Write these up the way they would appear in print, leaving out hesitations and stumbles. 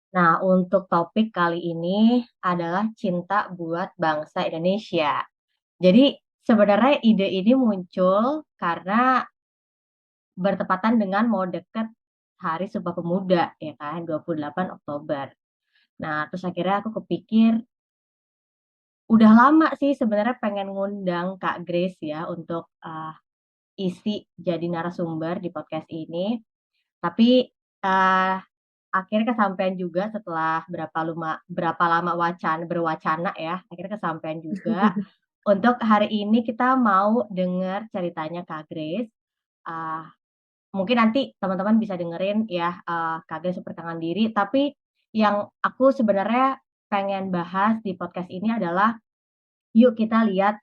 Nah, untuk topik kali ini adalah cinta buat bangsa Indonesia. Jadi, sebenarnya ide ini muncul karena bertepatan dengan mau deket Hari Sumpah Pemuda, ya kan, 28 Oktober. Nah, terus akhirnya aku kepikir, udah lama sih sebenarnya pengen ngundang Kak Grace ya untuk isi jadi narasumber di podcast ini. Tapi eh, akhirnya kesampaian juga setelah berapa lama berwacana ya, akhirnya kesampaian juga. Untuk hari ini kita mau dengar ceritanya Kak Grace. Ah, Mungkin nanti teman-teman bisa dengerin ya Kak Grace perkenalkan diri. Tapi yang aku sebenarnya pengen bahas di podcast ini adalah yuk kita lihat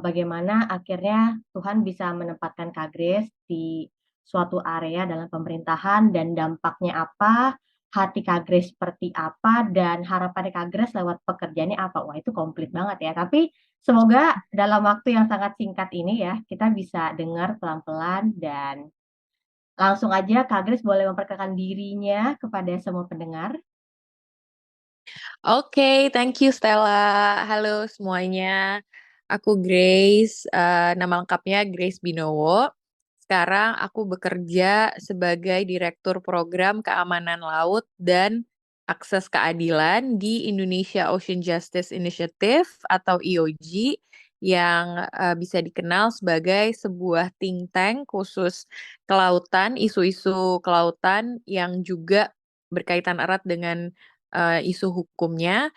bagaimana akhirnya Tuhan bisa menempatkan Kak Grace di suatu area dalam pemerintahan dan dampaknya apa, hati Kak Grace seperti apa, dan harapan Kak Grace lewat pekerjaannya apa. Wah, itu komplit banget ya. Tapi semoga dalam waktu yang sangat singkat ini ya, kita bisa dengar pelan-pelan dan langsung aja Kak Grace boleh memperkenalkan dirinya kepada semua pendengar. Oke, thank you Stella. Halo semuanya. Aku Grace, nama lengkapnya Grace Binowo. Sekarang aku bekerja sebagai Direktur Program Keamanan Laut dan Akses Keadilan di Indonesia Ocean Justice Initiative atau IOG yang bisa dikenal sebagai sebuah think tank khusus kelautan, isu-isu kelautan yang juga berkaitan erat dengan isu hukumnya.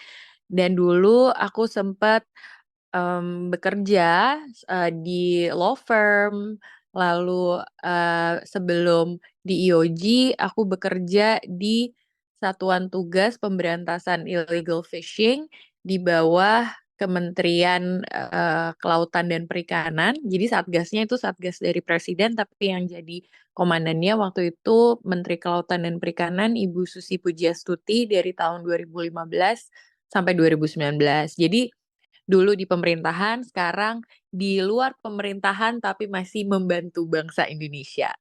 Dan dulu aku sempat bekerja di law firm, lalu sebelum di IOG aku bekerja di Satuan Tugas Pemberantasan Illegal Fishing di bawah Kementerian Kelautan dan Perikanan. Jadi satgasnya itu satgas dari Presiden, tapi yang jadi komandannya waktu itu Menteri Kelautan dan Perikanan Ibu Susi Pujiastuti dari tahun 2015 sampai 2019. Jadi dulu di pemerintahan, sekarang di luar pemerintahan tapi masih membantu bangsa Indonesia.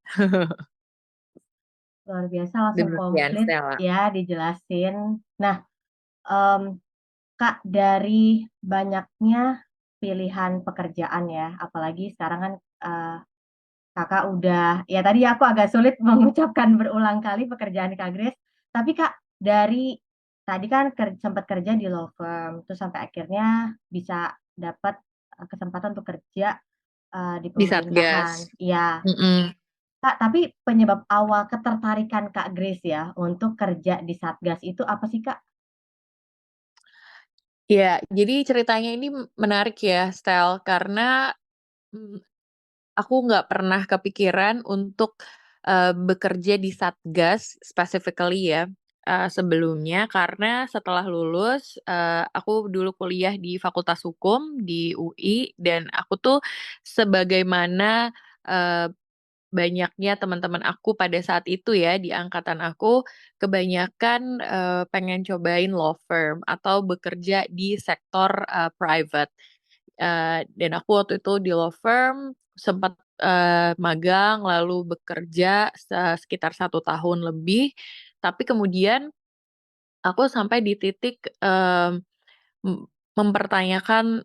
Luar biasa langsung Demikian, komplit Stella. ya dijelasin. Nah, em, Kak, dari banyaknya pilihan pekerjaan ya, apalagi sekarang kan eh, Kakak udah, ya tadi aku agak sulit mengucapkan berulang kali pekerjaan Kak Grace, tapi Kak, dari tadi kan sempat kerja di law firm, terus sampai akhirnya bisa dapat kesempatan untuk kerja di Di pemerintahan. Satgas. Iya, Mm-mm. Kak, tapi penyebab awal ketertarikan Kak Grace ya untuk kerja di Satgas itu apa sih Kak? Ya, jadi ceritanya ini menarik ya, Stel, karena mm, aku nggak pernah kepikiran untuk bekerja di Satgas specifically ya sebelumnya karena setelah lulus aku dulu kuliah di Fakultas Hukum di UI dan aku tuh sebagaimana eh, banyaknya teman-teman aku pada saat itu ya di angkatan aku kebanyakan pengen cobain law firm atau bekerja di sektor private. Dan aku waktu itu di law firm sempat magang lalu bekerja sekitar 1 tahun lebih. Tapi kemudian aku sampai di titik m- mempertanyakan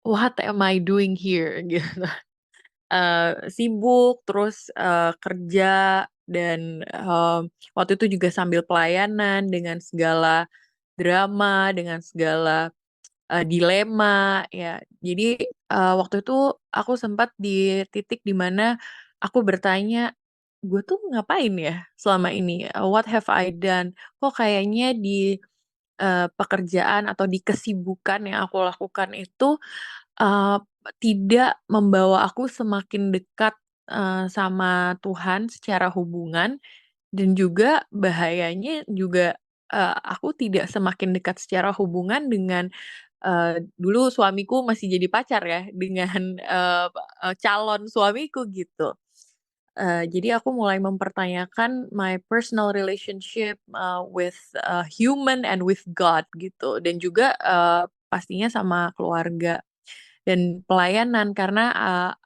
what am I doing here gitu. Sibuk terus kerja dan waktu itu juga sambil pelayanan dengan segala drama, dengan segala dilema ya. Jadi waktu itu aku sempat di titik di mana aku bertanya, gue tuh ngapain ya selama ini? What have I done? Kok kayaknya di pekerjaan atau di kesibukan yang aku lakukan itu eee, tidak membawa aku semakin dekat sama Tuhan secara hubungan dan juga bahayanya juga aku tidak semakin dekat secara hubungan dengan dulu suamiku masih jadi pacar ya dengan calon suamiku gitu. Jadi aku mulai mempertanyakan my personal relationship with human and with God gitu dan juga pastinya sama keluarga dan pelayanan karena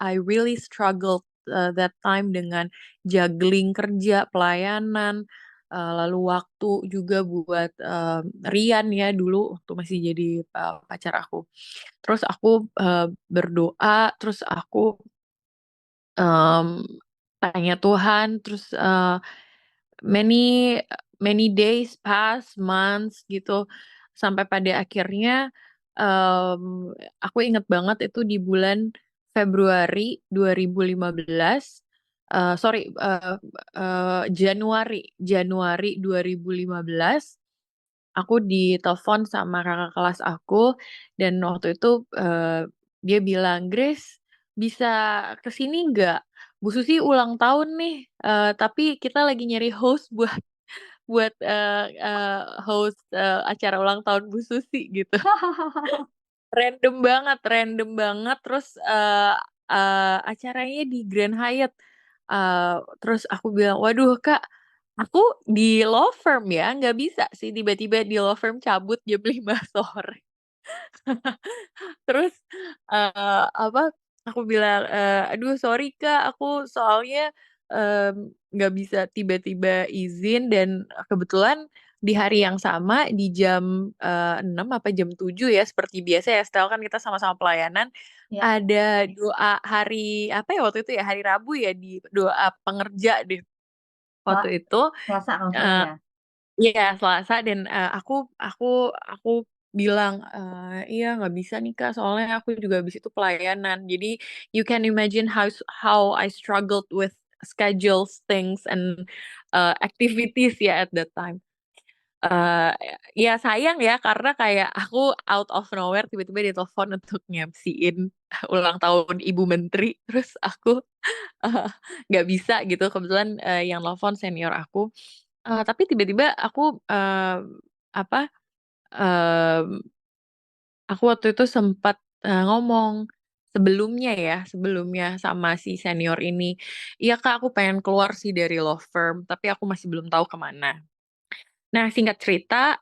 I really struggled that time dengan juggling kerja, pelayanan, lalu waktu juga buat Rian ya dulu waktu masih jadi pacar aku. Terus aku berdoa, terus aku em, tanya Tuhan, terus many many days pass, months gitu, sampai pada akhirnya aku inget banget itu di bulan Februari 2015, sorry, Januari Januari 2015 aku ditelepon sama kakak kelas aku dan waktu itu dia bilang, Grace bisa kesini nggak? Bu Susi ulang tahun nih, tapi kita lagi nyari host buat buat host acara ulang tahun Bu Susi gitu. Random banget. Terus acaranya di Grand Hyatt. Terus aku bilang, waduh Kak, aku di law firm ya, nggak bisa sih tiba-tiba di law firm cabut jam 5 sore. Terus apa, aku bilang, "Aduh sorry Kak, aku soalnya nggak bisa tiba-tiba izin dan kebetulan di hari yang sama di jam 6 apa jam 7 ya seperti biasa ya, setel kan kita sama-sama pelayanan, Ya, ada doa hari apa ya waktu itu ya, hari Rabu ya, di doa pengerja deh waktu Sel- itu, Selasa kalau nggak salah eee ya. iya, Selasa dan aku bilang, "Iya nggak bisa nih Kak, soalnya aku juga habis itu pelayanan." Jadi you can imagine how I struggled with schedules, things and activities ya at that time. Eee, ya sayang ya karena kayak aku out of nowhere tiba-tiba ditelepon untuk nge-MC-in ulang tahun Ibu Menteri, terus aku, eee, nggak bisa gitu. Kebetulan yang nelfon senior aku. Tapi tiba-tiba aku, apa, mmm, aku waktu itu sempat ngomong sebelumnya sama si senior ini, "Iya Kak, aku pengen keluar sih dari law firm, tapi aku masih belum tahu ke mana." Nah, singkat cerita,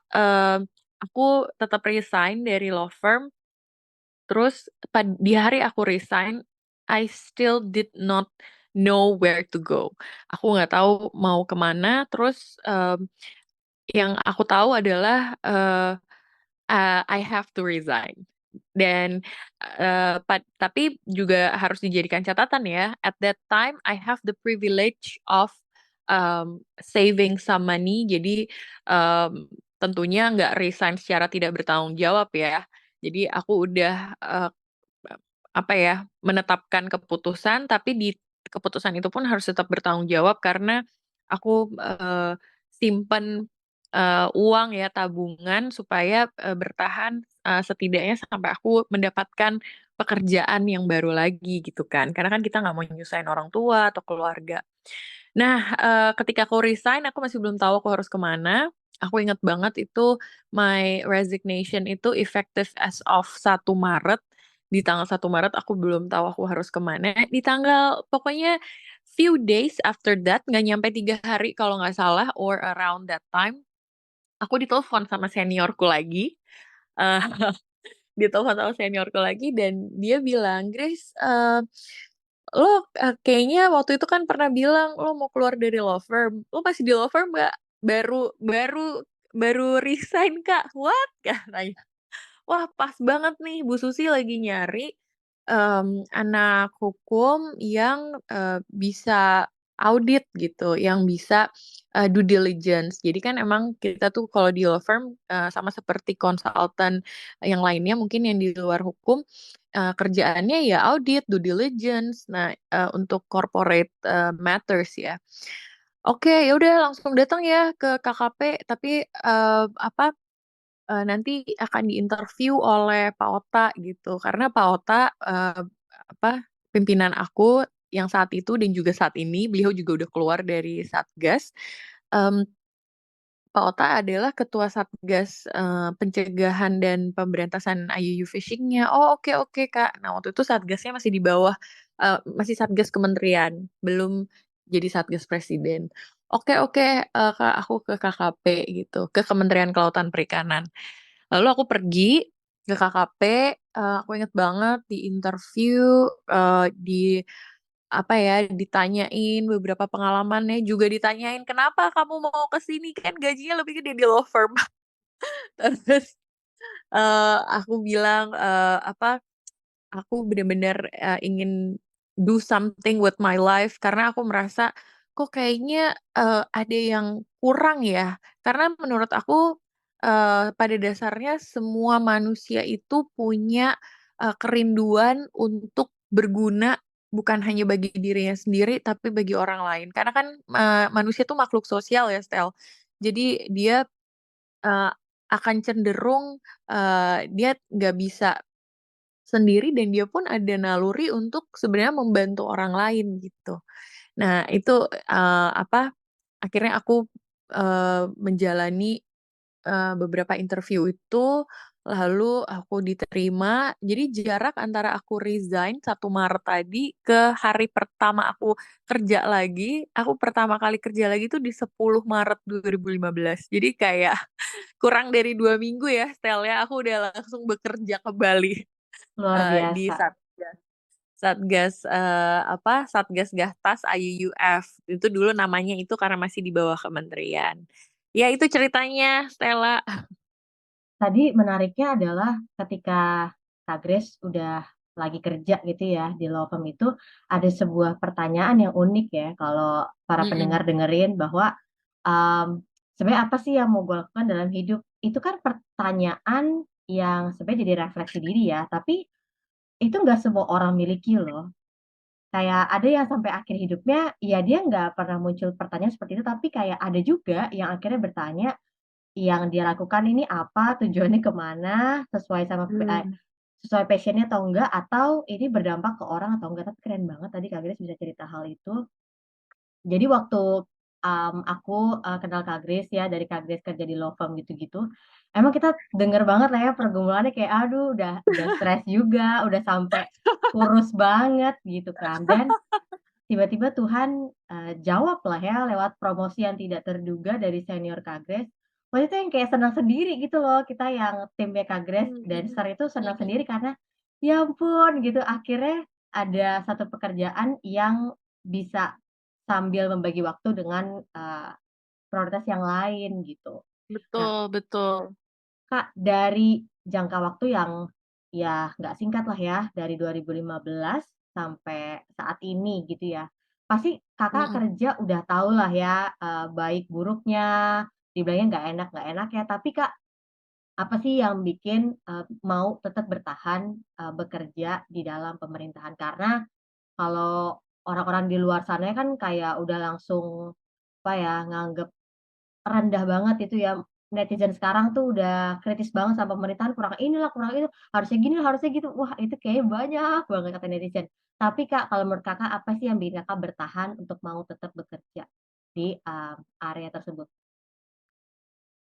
aku tetap resign dari law firm, terus di hari aku resign, I still did not know where to go. Aku nggak tahu mau ke mana, terus, yang aku tahu adalah, I have to resign. Dan, tapi juga harus dijadikan catatan ya, at that time I have the privilege of, saving some money. Jadi, tentunya nggak resign secara tidak bertanggung jawab ya. Jadi aku udah, apa ya, menetapkan keputusan, tapi di keputusan itu pun harus tetap bertanggung jawab karena aku, simpen, uang ya, tabungan supaya, bertahan, setidaknya sampai aku mendapatkan pekerjaan yang baru lagi gitu kan. Karena kan kita nggak mau nyusahin orang tua atau keluarga. Nah, ketika aku resign, aku masih belum tahu aku harus ke mana. Aku inget banget itu my resignation itu effective as of 1 Maret. Di tanggal 1 Maret aku belum tahu aku harus ke mana. Di tanggal pokoknya few days after that, nggak nyampe 3 hari kalau nggak salah or around that time, aku ditelepon sama seniorku lagi, eee, ditelepon sama seniorku lagi dan dia bilang, "Grace, lo, kayaknya waktu itu kan pernah bilang lo mau keluar dari law firm, lo masih di law firm nggak? Baru baru baru resign Kak." "What?" katanya. Wah, pas banget nih, Bu Susi lagi nyari, anak hukum yang, bisa audit gitu, yang bisa, due diligence. Jadi kan emang kita tuh kalau di law firm, sama seperti konsultan yang lainnya mungkin yang di luar hukum, kerjaannya ya audit, due diligence, nah, untuk corporate, matters ya. Oke, ya udah langsung datang ya ke KKP, tapi, apa, nanti akan diinterview oleh Pak Ota gitu, karena Pak Ota, apa, pimpinan aku yang saat itu dan juga saat ini, beliau juga udah keluar dari Satgas, mmm, Pak Ota adalah ketua Satgas, pencegahan dan pemberantasan IUU Fishing-nya. "Oh, oke oke, Kak." Nah, waktu itu Satgasnya masih di bawah, masih Satgas kementerian, belum jadi Satgas Presiden. "Oke oke, Kak, aku ke KKP," gitu, ke Kementerian Kelautan Perikanan. Lalu aku pergi ke KKP, aku inget banget di interview, apa ya, ditanyain beberapa pengalamannya, juga ditanyain, "Kenapa kamu mau ke sini? Kan gajinya lebih gede di law firm." Terus, aku bilang, apa, aku bener-bener, ingin do something with my life karena aku merasa, kok kayaknya, ada yang kurang ya. Karena menurut aku, pada dasarnya semua manusia itu punya, kerinduan untuk berguna bukan hanya bagi dirinya sendiri, tapi bagi orang lain. Karena kan, manusia itu makhluk sosial ya, Stel. Jadi dia, eee, akan cenderung, dia nggak bisa sendiri dan dia pun ada naluri untuk sebenarnya membantu orang lain gitu. Nah itu, apa, akhirnya aku, menjalani, beberapa interview itu, lalu aku diterima. Jadi jarak antara aku resign 1 Maret tadi ke hari pertama aku kerja lagi, aku pertama kali kerja lagi itu di 10 Maret 2015. Jadi kayak kurang dari 2 minggu ya, Stel, ya, aku udah langsung bekerja kembali. Luar Di biasa. Satgas, apa, Satgas Gatas IUUF, itu dulu namanya itu karena masih di bawah kementerian. Ya itu ceritanya, Stella. Tadi menariknya adalah ketika Kak Grace udah lagi kerja gitu ya di law firm itu, ada sebuah pertanyaan yang unik ya kalau para pendengar Mhm, dengerin bahwa, sebenarnya apa sih yang mau gue lakukan dalam hidup? Itu kan pertanyaan yang sebenarnya jadi refleksi diri ya, tapi itu nggak semua orang miliki loh. Kayak ada yang sampai akhir hidupnya, ya dia nggak pernah muncul pertanyaan seperti itu, tapi kayak ada juga yang akhirnya bertanya yang dia lakukan ini apa, tujuannya kemana sesuai sama mmm, sesuai passion-nya atau enggak, atau ini berdampak ke orang atau enggak. Tapi keren banget tadi Kak Grace bisa cerita hal itu. Jadi waktu, aku, kenal Kak Grace ya, dari Kak Grace kerja di law firm gitu-gitu, emang kita denger banget lah ya pergumulannya kayak aduh udah stres juga, udah sampai kurus banget gitu kan. Dan tiba-tiba Tuhan, jawab lah ya lewat promosi yang tidak terduga dari senior Kak Grace. Waktu itu yang kayak senang sendiri gitu loh, kita yang timnya Kak Grace, mhm mhm dancer itu senang mhm. sendiri karena, ya ampun gitu akhirnya ada satu pekerjaan yang bisa sambil membagi waktu dengan, prioritas yang lain gitu. Nah Betul betul. Kak, dari jangka waktu yang, ya nggak singkat lah ya, dari 2015 sampai saat ini gitu ya. Pasti Kakak Mhm. kerja udah tahulah ya, baik buruknya, dibilangnya nggak enak ya, tapi Kak, apa sih yang bikin, mau tetap bertahan, bekerja di dalam pemerintahan? Karena kalau orang-orang di luar sana kan kayak udah langsung, apa ya, nganggep rendah banget itu ya, netizen sekarang tuh udah kritis banget sama pemerintahan, kurang inilah, kurang itu, harusnya gini, harusnya gitu. Wah, itu kayaknya banyak banget kata netizen. Tapi Kak, kalau menurut Kakak apa sih yang bikin Kakak bertahan untuk mau tetap bekerja di, area tersebut?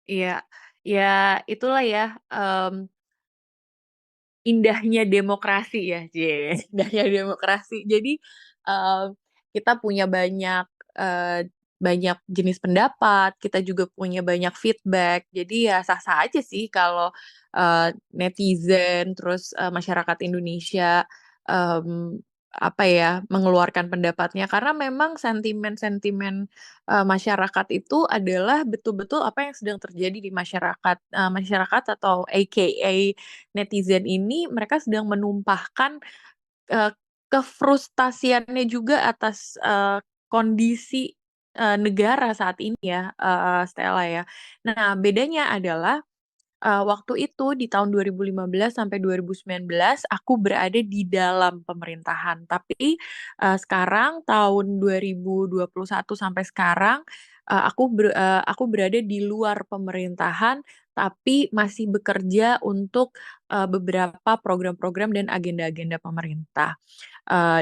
Iya, ya itulah ya, indahnya demokrasi ya, indahnya demokrasi. Jadi, eee, kita punya banyak, banyak jenis pendapat, kita juga punya banyak feedback. Jadi ya sah-sah aja sih kalau, netizen, terus, masyarakat Indonesia, mmm, apa ya, mengeluarkan pendapatnya. Karena memang sentimen-sentimen, masyarakat itu adalah betul-betul apa yang sedang terjadi di masyarakat, masyarakat atau AKA netizen ini mereka sedang menumpahkan, eee, kefrustasiannya juga atas, kondisi, negara saat ini ya, Stella ya. Nah bedanya adalah, waktu itu di tahun 2015 sampai 2019 aku berada di dalam pemerintahan. Tapi, sekarang tahun 2021 sampai sekarang, aku berada di luar pemerintahan, tapi masih bekerja untuk, beberapa program-program dan agenda-agenda pemerintah,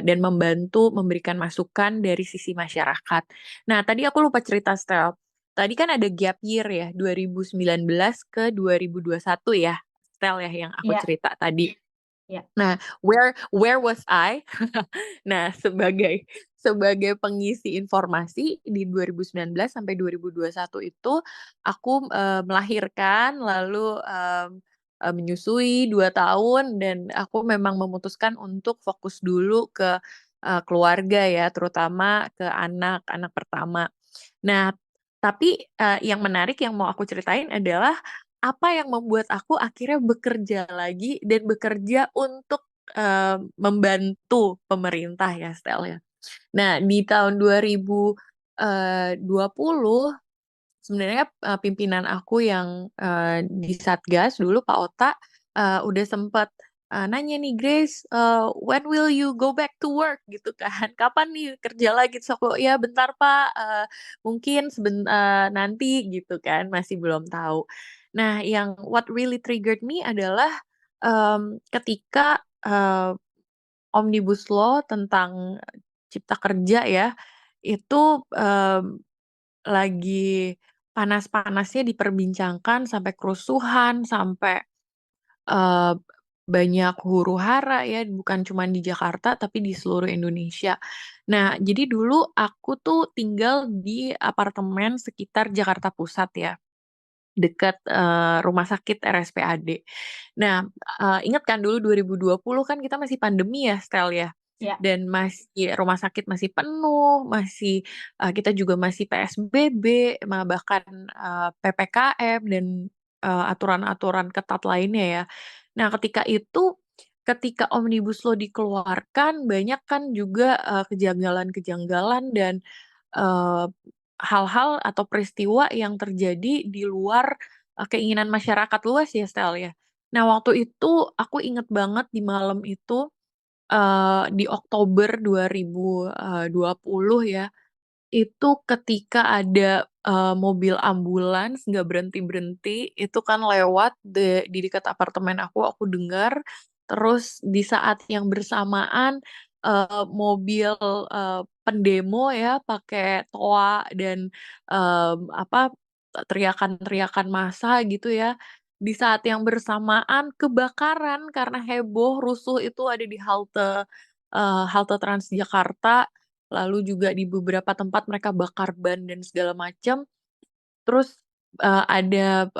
dan membantu memberikan masukan dari sisi masyarakat. Nah tadi aku lupa cerita, Stel. Tadi kan ada gap year ya, 2019 ke 2021 ya, Stel ya, yang aku Iya cerita tadi. iya. Nah, where was I? Nah, sebagai pengisi informasi di 2019 sampai 2021 itu aku, melahirkan lalu, menyusui 2 tahun dan aku memang memutuskan untuk fokus dulu ke keluarga ya, terutama ke anak pertama. Nah, tapi yang menarik yang mau aku ceritain adalah apa yang membuat aku akhirnya bekerja lagi dan bekerja untuk membantu pemerintah ya, Stel ya. Nah, di tahun 2020 sebenarnya pimpinan aku yang di Satgas dulu Pak Ota udah sempat nanya nih Grace, when will you go back to work gitu kan? Kapan nih kerja lagi? Terus aku ya bentar Pak, mungkin nanti gitu kan, masih belum tahu. Nah, yang what really triggered me adalah ketika Omnibus Law tentang Cipta Kerja ya, itu lagi panas-panasnya diperbincangkan sampai kerusuhan, sampai eh, banyak huru-hara ya, bukan cuma di Jakarta tapi di seluruh Indonesia. Nah, jadi dulu aku tuh tinggal di apartemen sekitar Jakarta Pusat ya, dekat rumah sakit RSPAD. Nah, ingat kan dulu 2020 kan kita masih pandemi ya, Stel ya. Ya. Dan masih rumah sakit masih penuh, masih kita juga masih PSBB, bahkan PPKM dan aturan-aturan ketat lainnya ya. Nah, ketika Omnibus Law dikeluarkan, banyak kan juga kejanggalan-kejanggalan dan eh, hal-hal atau peristiwa yang terjadi di luar keinginan masyarakat luas ya, Stel ya. Nah, waktu itu aku inget banget di malam itu di Oktober 2020 ya, itu ketika ada mobil ambulans nggak berhenti-berhenti, itu kan lewat di dekat apartemen aku dengar. Terus di saat yang bersamaan mobil pendemo ya pakai toa dan apa teriakan-teriakan massa gitu ya. Di saat yang bersamaan kebakaran karena heboh rusuh itu ada di halte Transjakarta, lalu juga di beberapa tempat mereka bakar ban dan segala macam. Terus ada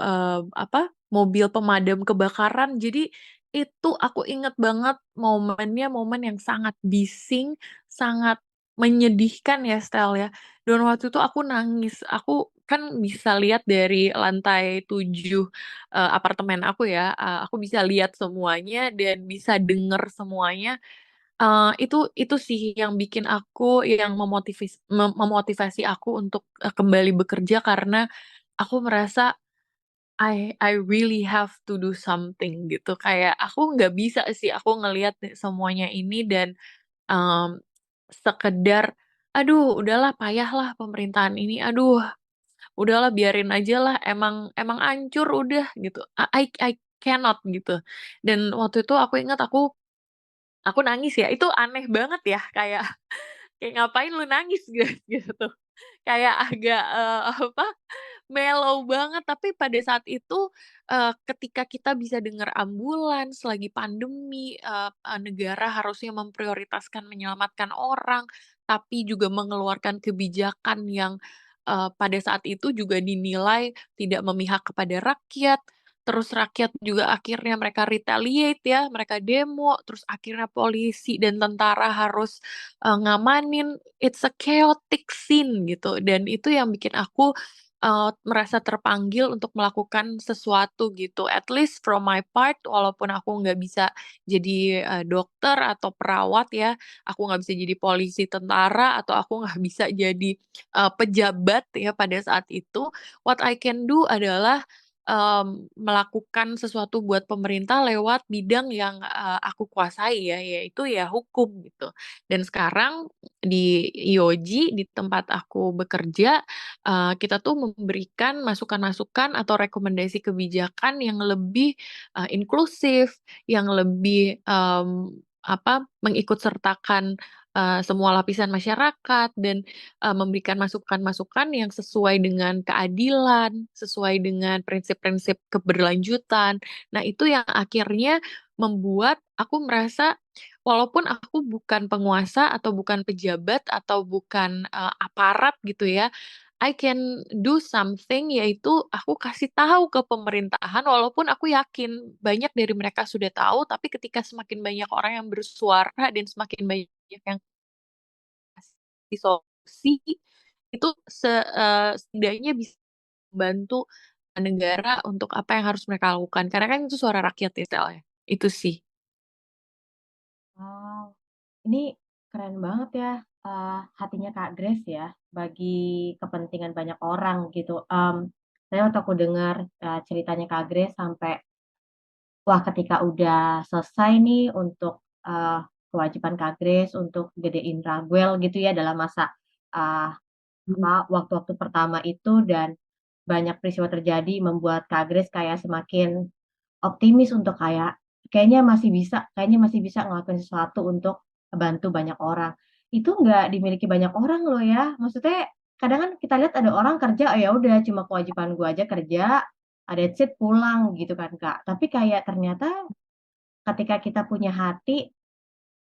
apa mobil pemadam kebakaran. Jadi itu aku inget banget momennya, momen yang sangat bising, sangat menyedihkan ya Stel ya. Dan waktu itu aku nangis. Aku kan bisa lihat dari lantai 7 apartemen aku ya. Aku bisa lihat semuanya dan bisa denger semuanya. Itu sih yang bikin aku yang memotivasi aku untuk kembali bekerja karena aku merasa I really have to do something gitu. Kayak aku nggak bisa sih aku ngelihat semuanya ini dan em, sekedar aduh udahlah payahlah pemerintahan ini. Aduh udahlah biarin aja lah emang emang ancur udah gitu. I cannot gitu. Dan waktu itu aku ingat aku nangis ya. Itu aneh banget ya kayak kayak ngapain lu nangis gitu. Kayak agak apa mellow banget tapi pada saat itu ketika kita bisa dengar ambulans lagi pandemi negara harusnya memprioritaskan menyelamatkan orang tapi juga mengeluarkan kebijakan yang pada saat itu juga dinilai tidak memihak kepada rakyat. Terus rakyat juga akhirnya mereka retaliate ya, mereka demo, terus akhirnya polisi dan tentara harus ngamanin. It's a chaotic scene gitu dan itu yang bikin aku merasa terpanggil untuk melakukan sesuatu gitu. At least from my part, walaupun aku nggak bisa jadi dokter atau perawat ya, aku nggak bisa jadi polisi, tentara, atau aku nggak bisa jadi pejabat ya pada saat itu. What I can do adalah melakukan sesuatu buat pemerintah lewat bidang yang aku kuasai ya, yaitu ya hukum gitu. Dan sekarang di IOG di tempat aku bekerja kita tuh memberikan masukan-masukan atau rekomendasi kebijakan yang lebih inklusif, yang lebih apa mengikutsertakan semua lapisan masyarakat dan memberikan masukan-masukan yang sesuai dengan keadilan, sesuai dengan prinsip-prinsip keberlanjutan. Nah, itu yang akhirnya membuat aku merasa walaupun aku bukan penguasa atau bukan pejabat atau bukan aparat gitu ya, I can do something yaitu aku kasih tahu ke pemerintahan walaupun aku yakin banyak dari mereka sudah tahu tapi ketika semakin banyak orang yang bersuara dan semakin banyak yang ngasih solusi itu setidaknya bisa membantu negara untuk apa yang harus mereka lakukan, karena kan itu suara rakyat ya, Sel, ya. Itu sih. Wow, ini keren banget ya, hatinya Kak Grace ya, bagi kepentingan banyak orang gitu. Saya waktu aku dengar, ceritanya Kak Grace sampai, wah ketika udah selesai nih untuk, kewajiban Kak Grace untuk gedein Raguel gitu ya dalam masa, eee, waktu-waktu pertama itu dan banyak peristiwa terjadi membuat Kak Grace kayak semakin optimis untuk kayak, kayaknya masih bisa ngelakuin sesuatu untuk ngebantu banyak orang. Itu nggak dimiliki banyak orang loh ya, maksudnya kadang kan kita lihat ada orang kerja, "Oh ya udah cuma kewajiban gua aja kerja, that's it pulang," gitu kan, Kak. Tapi kayak ternyata ketika kita punya hati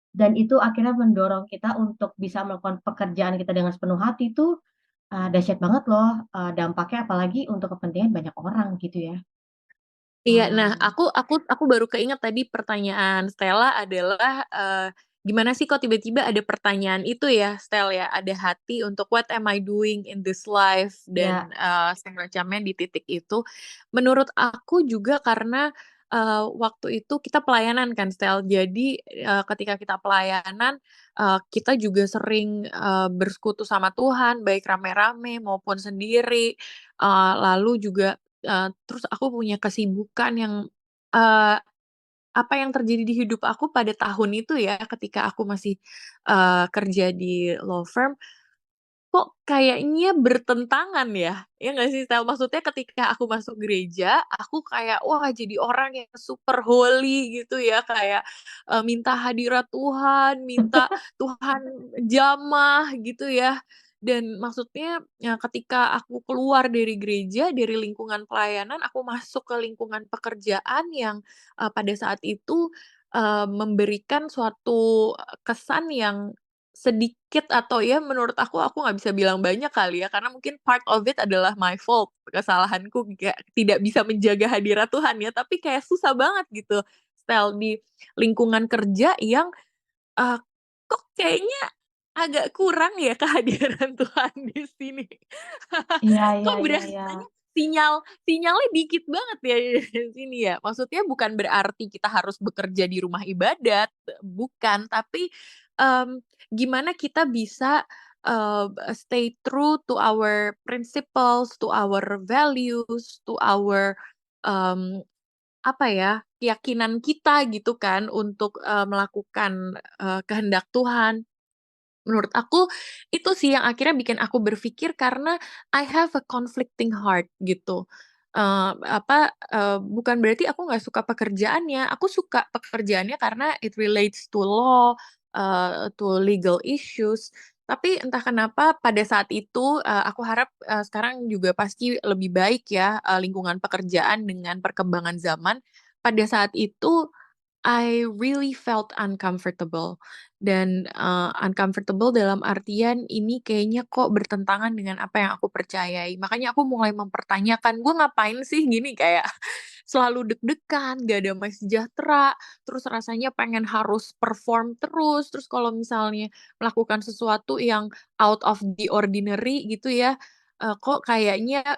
dan itu akhirnya mendorong kita untuk bisa melakukan pekerjaan kita dengan sepenuh hati itu, dahsyat banget loh, dampaknya apalagi untuk kepentingan banyak orang gitu ya. Iya, nah Wow, aku baru keinget tadi pertanyaan Stella adalah, gimana sih kok tiba-tiba ada pertanyaan itu ya, Stel, ya, ada hati untuk what am I doing in this life ya, dan, semacamnya di titik itu. Menurut aku juga karena, waktu itu kita pelayanan kan, Stel. Jadi, ketika kita pelayanan, kita juga sering, bersekutu sama Tuhan, baik rame-rame maupun sendiri, lalu juga terus aku punya kesibukan yang, eee, apa yang terjadi di hidup aku pada tahun itu ya, ketika aku masih, kerja di law firm, kok kayaknya bertentangan ya? Ya nggak sih, Sel? Maksudnya ketika aku masuk gereja, aku kayak, wah jadi orang yang super holy gitu ya, kayak, minta hadirat Tuhan, minta Tuhan jamah gitu ya. Dan maksudnya, ketika aku keluar dari gereja, dari lingkungan pelayanan, aku masuk ke lingkungan pekerjaan yang, pada saat itu, memberikan suatu kesan yang sedikit atau ya menurut aku nggak bisa bilang banyak kali ya, karena mungkin part of it adalah my fault, kesalahanku nggak tidak bisa menjaga hadirat Tuhan ya, tapi kayak susah banget gitu, Stel, di lingkungan kerja yang, eee, kok kayaknya agak kurang ya kehadiran Tuhan di sini. iya iya Kok iya iya. berasanya sinyalnya dikit banget ya di sini ya? Maksudnya bukan berarti kita harus bekerja di rumah ibadat, bukan, tapi, gimana kita bisa, stay true to our principles, to our values, to our, mmm, apa ya, keyakinan kita gitu kan untuk, melakukan, kehendak Tuhan. Menurut aku, itu sih yang akhirnya bikin aku berpikir karena I have a conflicting heart gitu. Bukan berarti aku nggak suka pekerjaannya, aku suka pekerjaannya karena it relates to law, to legal issues. Tapi entah kenapa pada saat itu, aku harap, sekarang juga pasti lebih baik ya, lingkungan pekerjaan dengan perkembangan zaman. Pada saat itu I really felt uncomfortable dan, uncomfortable dalam artian ini kayaknya kok bertentangan dengan apa yang aku percayai. Makanya aku mulai mempertanyakan, "Gue ngapain sih gini?" Kayak selalu deg-degan, gak damai sejahtera, terus rasanya pengen harus perform terus kalau misalnya melakukan sesuatu yang out of the ordinary gitu ya, kok kayaknya,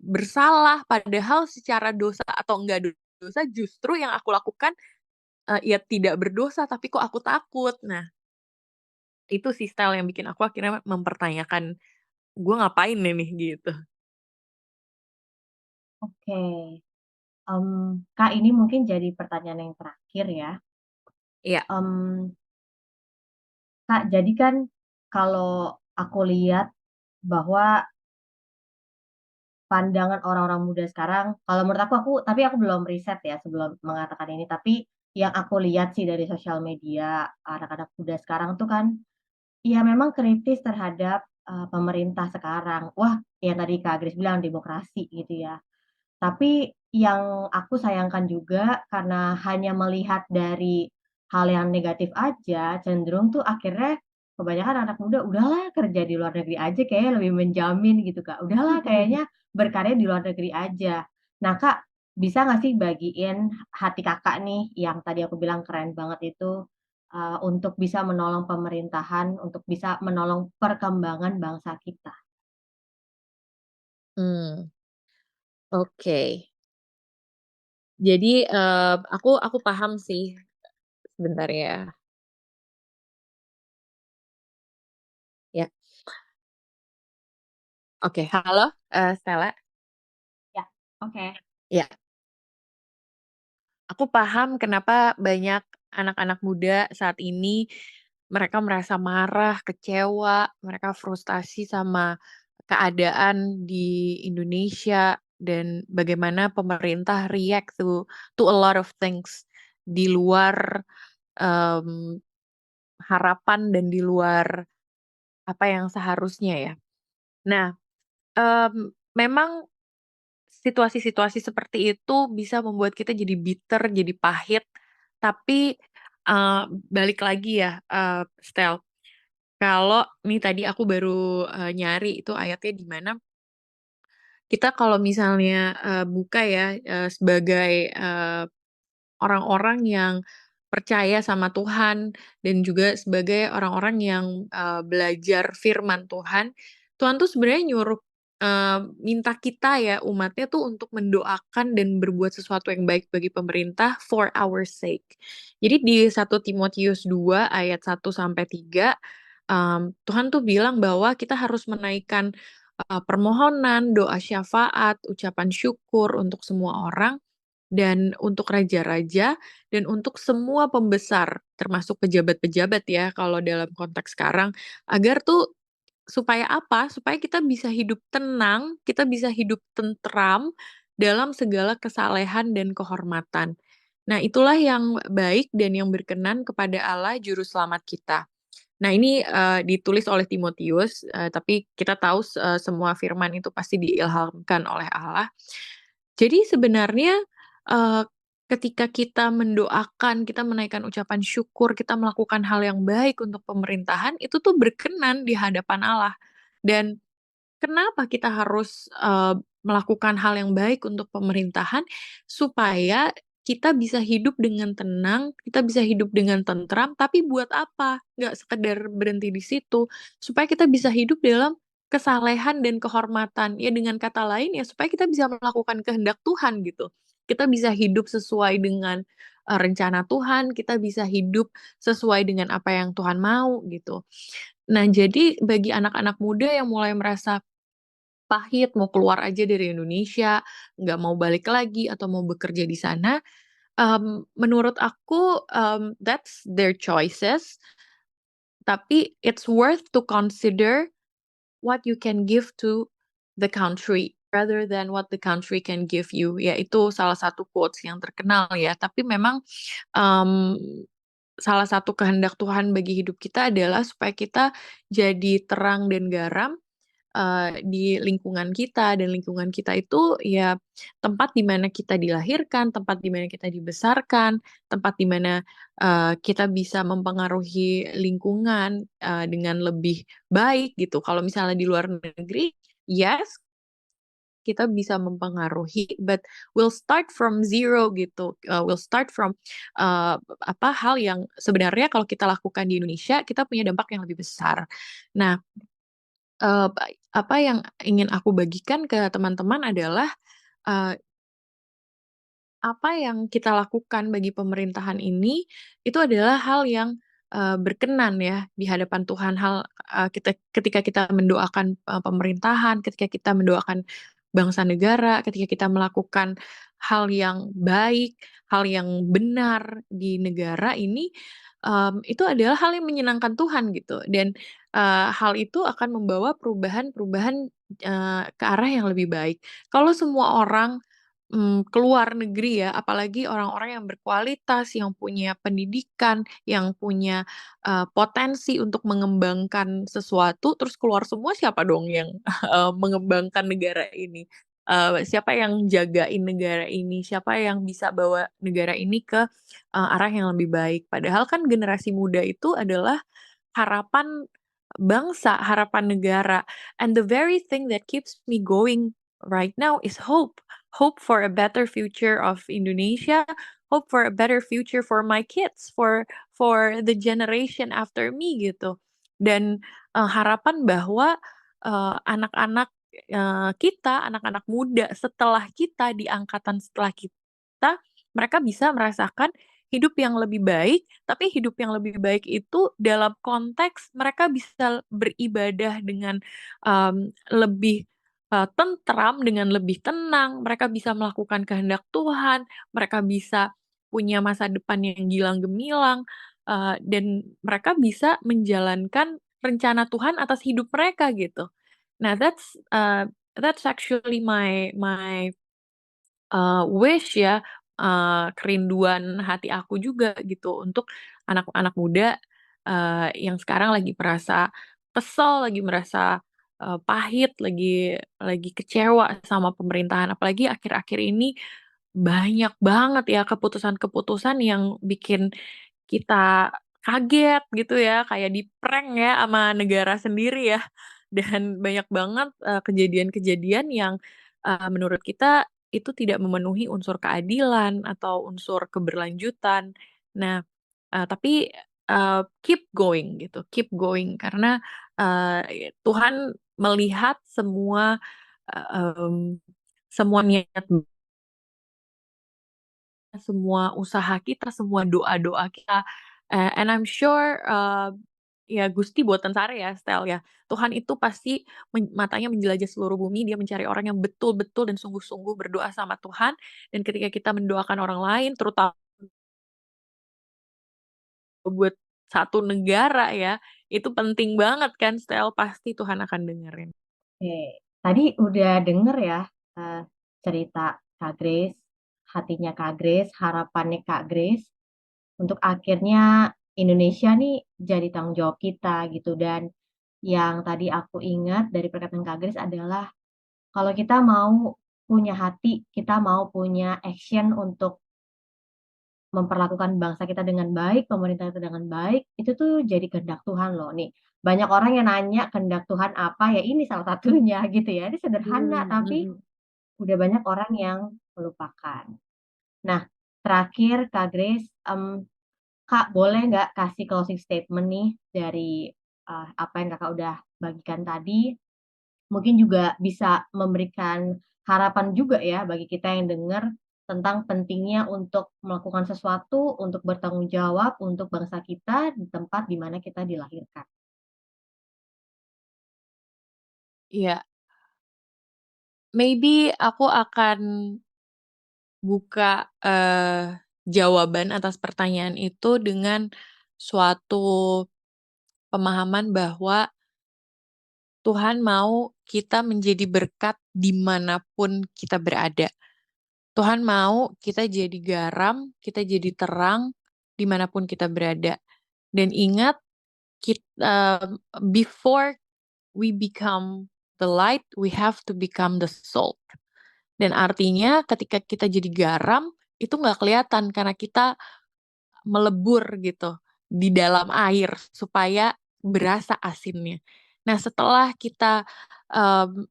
bersalah padahal secara dosa atau enggak dosa justru yang aku lakukan ya tidak berdosa, tapi kok aku takut. Nah, itu sih style yang bikin aku akhirnya mempertanyakan, "Gue ngapain ini?" Gitu. Oke, Kak, ini mungkin jadi pertanyaan yang terakhir ya. Iya. Mmm, Kak, jadi kan kalau aku lihat bahwa pandangan orang-orang muda sekarang, kalau menurut aku tapi aku belum riset ya sebelum mengatakan ini, tapi yang aku lihat sih dari sosial media, anak-anak muda sekarang tuh kan, ya memang kritis terhadap, pemerintah sekarang. Wah, yang tadi Kak Grace bilang demokrasi gitu ya. Tapi yang aku sayangkan juga karena hanya melihat dari hal yang negatif aja, cenderung tuh akhirnya kebanyakan anak muda, "Udahlah kerja di luar negeri aja kayaknya lebih menjamin," gitu, Kak. "Udahlah kayaknya berkarya di luar negeri aja." Nah, Kak, bisa nggak sih bagiin hati Kakak nih yang tadi aku bilang keren banget itu, untuk bisa menolong pemerintahan, untuk bisa menolong perkembangan bangsa kita. Hmm, oke. Jadi, aku paham sih. Sebentar ya. Ya, oke. Halo, Stella? Ya, oke. Ya, aku paham kenapa banyak anak-anak muda saat ini, mereka merasa marah, kecewa, mereka frustasi sama keadaan di Indonesia dan bagaimana pemerintah react to a lot of things di luar, mmm, harapan dan di luar apa yang seharusnya ya. Nah, memang situasi-situasi seperti itu bisa membuat kita jadi bitter, jadi pahit, tapi, balik lagi ya, Stel, kalau nih tadi aku baru, nyari itu ayatnya di mana, kita kalau misalnya, buka ya, sebagai, orang-orang yang percaya sama Tuhan dan juga sebagai orang-orang yang, belajar firman Tuhan, Tuhan tuh sebenarnya nyuruh, minta kita ya, umatnya tuh untuk mendoakan dan berbuat sesuatu yang baik bagi pemerintah for our sake. Jadi di 1 Timotius 2 ayat 1-3, Tuhan tuh bilang bahwa kita harus menaikkan, permohonan, doa syafaat, ucapan syukur untuk semua orang dan untuk raja-raja, dan untuk semua pembesar, termasuk pejabat-pejabat ya, kalau dalam konteks sekarang, agar tuh supaya apa? Supaya kita bisa hidup tenang, kita bisa hidup tentram dalam segala kesalehan dan kehormatan. Nah, itulah yang baik dan yang berkenan kepada Allah juru selamat kita. Nah, ini, ditulis oleh Timotius, tapi kita tahu semua firman itu pasti diilhamkan oleh Allah. Jadi sebenarnya, eee, ketika kita mendoakan, kita menaikkan ucapan syukur, kita melakukan hal yang baik untuk pemerintahan, itu tuh berkenan di hadapan Allah. Dan kenapa kita harus, melakukan hal yang baik untuk pemerintahan? Supaya kita bisa hidup dengan tenang, kita bisa hidup dengan tentram, tapi buat apa? Nggak sekedar berhenti di situ, supaya kita bisa hidup dalam kesalehan dan kehormatan. Ya dengan kata lain ya supaya kita bisa melakukan kehendak Tuhan gitu. Kita bisa hidup sesuai dengan, rencana Tuhan, kita bisa hidup sesuai dengan apa yang Tuhan mau gitu. Nah, jadi bagi anak-anak muda yang mulai merasa pahit, mau keluar aja dari Indonesia, nggak mau balik lagi atau mau bekerja di sana, menurut aku, that's their choices, tapi it's worth to consider what you can give to the country rather than what the country can give you. Ya itu salah satu quotes yang terkenal ya, tapi memang, mmm, salah satu kehendak Tuhan bagi hidup kita adalah supaya kita jadi terang dan garam di lingkungan kita dan lingkungan kita itu ya tempat di mana kita dilahirkan, tempat di mana kita dibesarkan, tempat di mana, kita bisa mempengaruhi lingkungan, dengan lebih baik gitu. Kalau misalnya di luar negeri, yes, kita bisa mempengaruhi, but we'll start from zero gitu, we'll start from, hal yang sebenarnya kalau kita lakukan di Indonesia, kita punya dampak yang lebih besar. Nah, Eee, ba apa yang ingin aku bagikan ke teman-teman adalah, eee, apa yang kita lakukan bagi pemerintahan ini, itu adalah hal yang, berkenan ya di hadapan Tuhan. Ketika kita mendoakan, pemerintahan, ketika kita mendoakan bangsa negara, ketika kita melakukan hal yang baik, hal yang benar di negara ini, itu adalah hal yang menyenangkan Tuhan gitu dan, hal itu akan membawa perubahan-perubahan, ke arah yang lebih baik. Kalau semua orang ke luar negeri ya, apalagi orang-orang yang berkualitas, yang punya pendidikan, yang punya, potensi untuk mengembangkan sesuatu, terus keluar semua siapa dong yang, mengembangkan negara ini? Siapa yang jagain negara ini? Siapa yang bisa bawa negara ini ke, arah yang lebih baik? Padahal kan generasi muda itu adalah harapan bangsa, harapan negara, and the very thing that keeps me going right now is hope. Hope for a better future of Indonesia, hope for a better future for my kids, for the generation after me gitu. Dan harapan bahwa anak-anak kita, anak-anak muda setelah kita, di angkatan setelah kita, mereka bisa merasakan hidup yang lebih baik, tapi hidup yang lebih baik itu dalam konteks mereka bisa beribadah dengan lebih tentram, dengan lebih tenang, mereka bisa melakukan kehendak Tuhan, mereka bisa punya masa depan yang gilang gemilang, dan mereka bisa menjalankan rencana Tuhan atas hidup mereka gitu. Nah, that's actually my wish ya, kerinduan hati aku juga gitu untuk anak-anak muda, yang sekarang lagi merasa kesel, lagi merasa pahit, lagi kecewa sama pemerintahan. Apalagi akhir-akhir ini banyak banget ya keputusan-keputusan yang bikin kita kaget gitu ya, kayak di-prank ya sama negara sendiri ya. Dan banyak banget kejadian-kejadian yang menurut kita itu tidak memenuhi unsur keadilan atau unsur keberlanjutan. Nah, tapi keep going gitu, keep going karena Tuhan melihat semua niat, semua usaha kita, semua doa-doa kita, and I'm sure, ya Gusti boten sare ya, Stel ya. Tuhan itu pasti matanya menjelajah seluruh bumi, dia mencari orang yang betul-betul dan sungguh-sungguh berdoa sama Tuhan, dan ketika kita mendoakan orang lain, terutama buat satu negara ya, itu penting banget kan, Stel, pasti Tuhan akan dengerin. Oke, tadi udah denger ya eh, cerita Kak Grace, hatinya Kak Grace, harapannya Kak Grace untuk akhirnya Indonesia nih jadi tanggung jawab kita gitu. Dan yang tadi aku ingat dari perkataan Kak Grace adalah kalau kita mau punya hati, kita mau punya action untuk memperlakukan bangsa kita dengan baik, pemerintah kita dengan baik, itu tuh jadi kehendak Tuhan loh nih. Banyak orang yang nanya kehendak Tuhan apa, ya ini salah satunya gitu ya. Ini sederhana, Mhm tapi mhm. udah banyak orang yang melupakan. Nah, terakhir Kak Grace, Kak boleh nggak kasih closing statement nih dari apa yang Kakak udah bagikan tadi? Mungkin juga bisa memberikan harapan juga ya bagi kita yang dengar tentang pentingnya untuk melakukan sesuatu, untuk bertanggung jawab untuk bangsa kita di tempat di mana kita dilahirkan. Iya, maybe aku akan buka, jawaban atas pertanyaan itu dengan suatu pemahaman bahwa Tuhan mau kita menjadi berkat dimanapun kita berada. Tuhan mau kita jadi garam, kita jadi terang dimanapun kita berada. Dan ingat, before we become the light, we have to become the salt. Dan artinya ketika kita jadi garam, itu nggak kelihatan karena kita melebur gitu di dalam air supaya berasa asinnya. Nah, setelah kita em,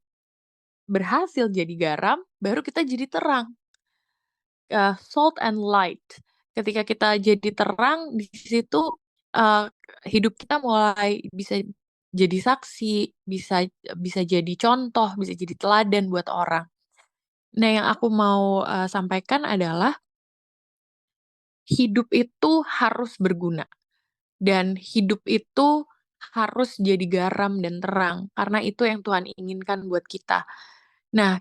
berhasil jadi garam, baru kita jadi terang, salt and light. Ketika kita jadi terang, di situ eh, hidup kita mulai bisa jadi saksi, bisa bisa jadi contoh, bisa jadi teladan buat orang. Nah, yang aku mau sampaikan adalah hidup itu harus berguna. Dan hidup itu harus jadi garam dan terang, karena itu yang Tuhan inginkan buat kita. Nah,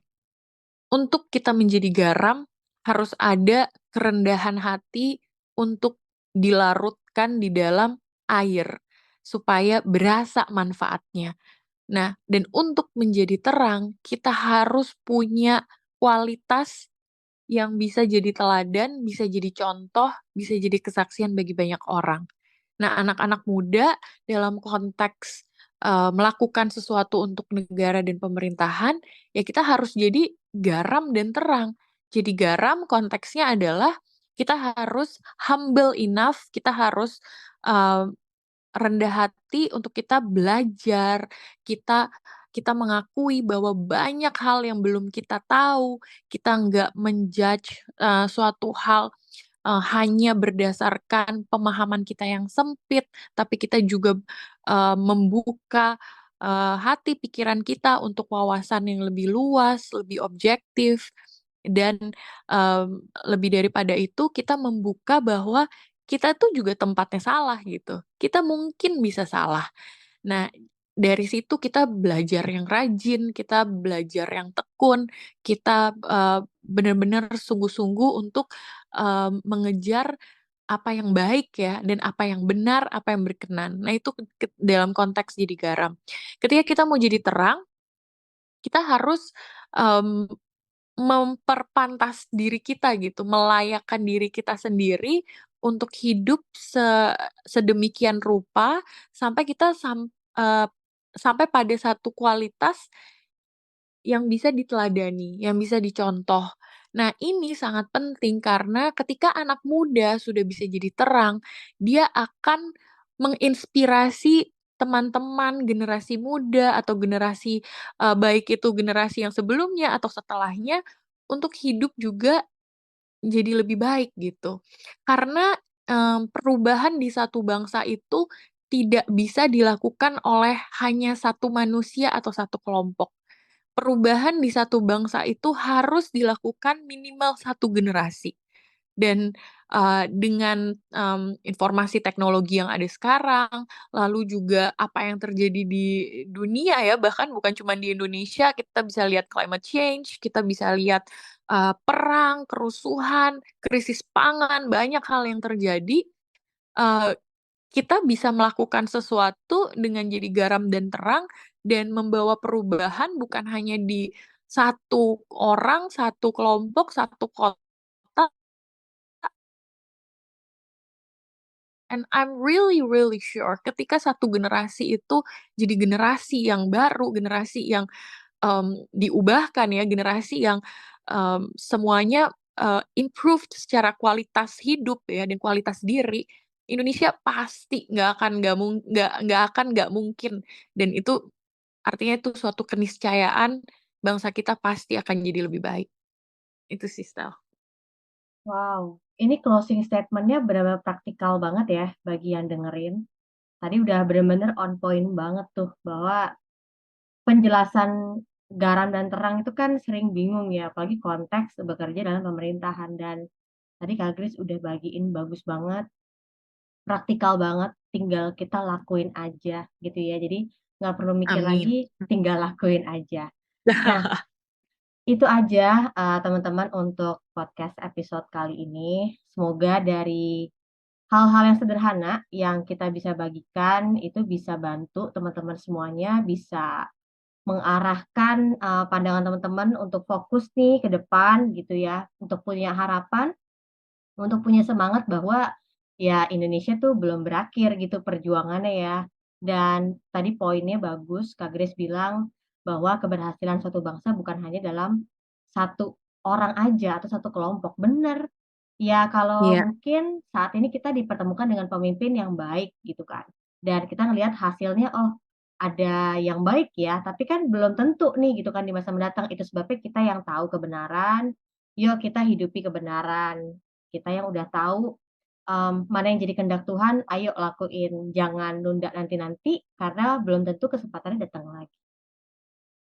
untuk kita menjadi garam, harus ada kerendahan hati untuk dilarutkan di dalam air, supaya berasa manfaatnya. Nah, dan untuk menjadi terang, kita harus punya kualitas yang bisa jadi teladan, bisa jadi contoh, bisa jadi kesaksian bagi banyak orang. Nah, anak-anak muda dalam konteks melakukan sesuatu untuk negara dan pemerintahan, ya kita harus jadi garam dan terang. Jadi garam konteksnya adalah kita harus humble enough, kita harus eh, rendah hati untuk kita belajar, kita kita mengakui bahwa banyak hal yang belum kita tahu, kita nggak menjudge suatu hal hanya berdasarkan pemahaman kita yang sempit, tapi kita juga membuka hati pikiran kita untuk wawasan yang lebih luas, lebih objektif, dan lebih daripada itu kita membuka bahwa kita tuh juga tempatnya salah gitu. Kita mungkin bisa salah. Nah, dari situ kita belajar yang rajin, kita belajar yang tekun, kita benar-benar sungguh-sungguh untuk mengejar apa yang baik ya, dan apa yang benar, apa yang berkenan. Nah, itu dalam konteks jadi garam. Ketika kita mau jadi terang, kita harus em, memperpantas diri kita gitu, melayakkan diri kita sendiri untuk hidup sedemikian rupa sampai kita sampai pada satu kualitas yang bisa diteladani, yang bisa dicontoh. Nah, ini sangat penting karena ketika anak muda sudah bisa jadi terang, dia akan menginspirasi teman-teman generasi muda atau generasi, baik itu generasi yang sebelumnya atau setelahnya, untuk hidup juga jadi lebih baik gitu. Karena, perubahan di satu bangsa itu tidak bisa dilakukan oleh hanya satu manusia atau satu kelompok. Perubahan di satu bangsa itu harus dilakukan minimal satu generasi. Dan, dengan, informasi teknologi yang ada sekarang, lalu juga apa yang terjadi di dunia ya, bahkan bukan cuma di Indonesia, kita bisa lihat climate change, kita bisa lihat, perang, kerusuhan, krisis pangan, banyak hal yang terjadi, eee, kita bisa melakukan sesuatu dengan jadi garam dan terang, dan membawa perubahan bukan hanya di satu orang, satu kelompok, satu kota, and I'm really really sure ketika satu generasi itu jadi generasi yang baru, generasi yang, diubahkan ya, generasi yang, semuanya, improved secara kualitas hidup ya dan kualitas diri, Indonesia pasti nggak mungkin, dan itu artinya itu suatu keniscayaan bangsa kita pasti akan jadi lebih baik. Itu sih, Stel. Wow, ini closing statement-nya benar-benar praktikal banget ya bagi yang dengerin. Tadi udah bener-bener on point banget tuh bahwa penjelasan garam dan terang itu kan sering bingung ya, apalagi konteks bekerja dalam pemerintahan. Dan tadi Kak Grace udah bagiin bagus banget, praktikal banget, tinggal kita lakuin aja gitu ya. Jadi nggak perlu mikir lagi, Amin. tinggal lakuin aja. Nah, itu aja teman-teman untuk podcast episode kali ini. Semoga dari hal-hal yang sederhana yang kita bisa bagikan itu bisa bantu teman-teman semuanya, bisa mengarahkan pandangan teman-teman untuk fokus nih ke depan gitu ya, untuk punya harapan, untuk punya semangat bahwa ya Indonesia tuh belum berakhir gitu perjuangannya ya. Dan tadi poinnya bagus, Kak Grace bilang bahwa keberhasilan suatu bangsa bukan hanya dalam satu orang aja atau satu kelompok. Bener. Ya kalau Iya, mungkin saat ini kita dipertemukan dengan pemimpin yang baik gitu kan. Dan kita ngelihat hasilnya, oh ada yang baik ya, tapi kan belum tentu nih gitu kan di masa mendatang. Itu sebabnya kita yang tahu kebenaran, yuk kita hidupi kebenaran. Kita yang udah tahu mana yang jadi kehendak Tuhan, ayo lakuin. Jangan nunda nanti-nanti karena belum tentu kesempatannya datang lagi.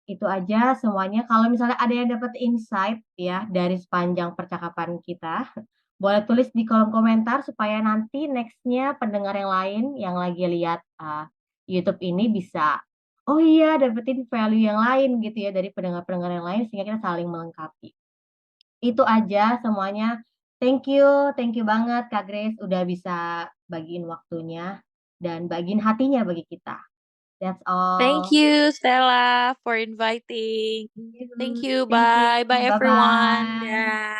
Itu aja semuanya. Kalau misalnya ada yang dapat insight ya dari sepanjang percakapan kita, boleh tulis di kolom komentar supaya nanti nextnya pendengar yang lain yang lagi lihat YouTube ini bisa, oh iya dapetin value yang lain gitu ya dari pendengar-pendengar yang lain sehingga kita saling melengkapi. Itu aja semuanya. Thank you banget Kak Grace udah bisa bagiin waktunya dan bagiin hatinya bagi kita. That's thank all. you, Stella, for inviting. Thank you. Thank you. Bye. Bye, Bye everyone. bye. Dah.